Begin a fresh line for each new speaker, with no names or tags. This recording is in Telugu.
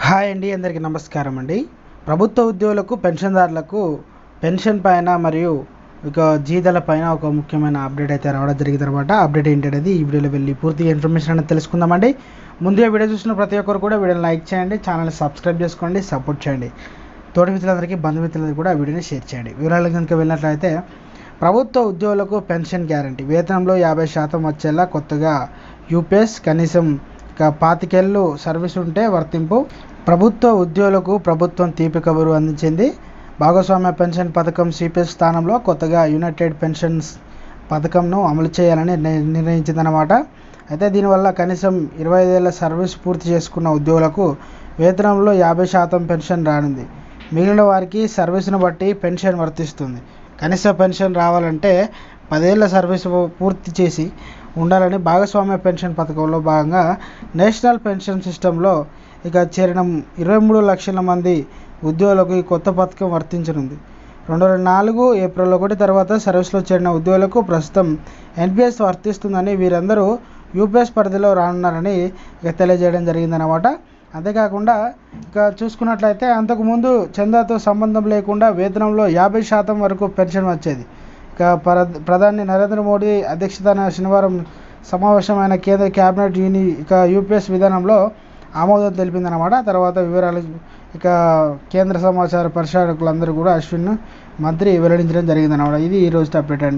హాయ్ అండి, అందరికీ నమస్కారం అండి. ప్రభుత్వ ఉద్యోగులకు పెన్షన్దారులకు పెన్షన్ పైన మరియు ఇక జీతాల పైన ఒక ముఖ్యమైన అప్డేట్ అయితే రావడం జరిగింది అనమాట. అప్డేట్ ఏంటనేది ఈ వీడియోలో వెళ్ళి పూర్తిగా ఇన్ఫర్మేషన్ అనేది తెలుసుకుందామండి. ముందుగా వీడియో చూసిన ప్రతి ఒక్కరు కూడా వీడియోని లైక్ చేయండి, ఛానల్ని సబ్స్క్రైబ్ చేసుకోండి, సపోర్ట్ చేయండి. తోటి మిత్రులందరికీ, బంధుమిత్రులందరికీ కూడా వీడియోని షేర్ చేయండి. వివరాలకు కనుక వెళ్ళినట్లయితే, ప్రభుత్వ ఉద్యోగులకు పెన్షన్ గ్యారంటీ, వేతనంలో 50% వచ్చేలా కొత్తగా యూపీఎస్ కనీసం 25 ఏళ్ళు సర్వీస్ ఉంటే వర్తింపు. ప్రభుత్వ ఉద్యోగులకు ప్రభుత్వం తీపి కబురు అందించింది. భాగస్వామ్య పెన్షన్ పథకం సిపిఎస్ స్థానంలో కొత్తగా యునైటెడ్ పెన్షన్స్ పథకంను అమలు చేయాలని నిర్ణయించిందన్నమాట. అయితే దీనివల్ల కనీసం 25 ఏళ్ల సర్వీస్ పూర్తి చేసుకున్న ఉద్యోగులకు వేతనంలో 50% పెన్షన్ రానుంది. మిగిలిన వారికి సర్వీసును బట్టి పెన్షన్ వర్తిస్తుంది. కనీస పెన్షన్ రావాలంటే 10 ఏళ్ల సర్వీసు పూర్తి చేసి ఉండాలని భాగస్వామ్య పెన్షన్ పథకంలో భాగంగా నేషనల్ పెన్షన్ సిస్టంలో చేరిన 23 లక్షల మంది ఉద్యోగులకు ఈ కొత్త పథకం వర్తించనుంది. 2004 ఏప్రిల్ 1 తర్వాత సర్వీస్లో చేరిన ఉద్యోగులకు ప్రస్తుతం ఎన్పిఎస్ వర్తిస్తుందని, వీరందరూ యూపీఎస్ పరిధిలో రానున్నారని తెలియజేయడం జరిగిందన్నమాట. అంతేకాకుండా చూసుకున్నట్లయితే, అంతకుముందు చందాతో సంబంధం లేకుండా వేతనంలో 50% వరకు పెన్షన్ వచ్చేది. ప్రధాని నరేంద్ర మోడీ అధ్యక్షతన శనివారం సమావేశమైన కేంద్ర కేబినెట్ యూపీఎస్ విధానంలో ఆమోదం తెలిపిందన్నమాట. తర్వాత వివరాలు కేంద్ర సమాచార పరిశీలకులందరూ కూడా అశ్విన్ మంత్రి వెల్లడించడం జరిగిందన్నమాట. ఇది ఈ రోజు అప్డేట్ అండి.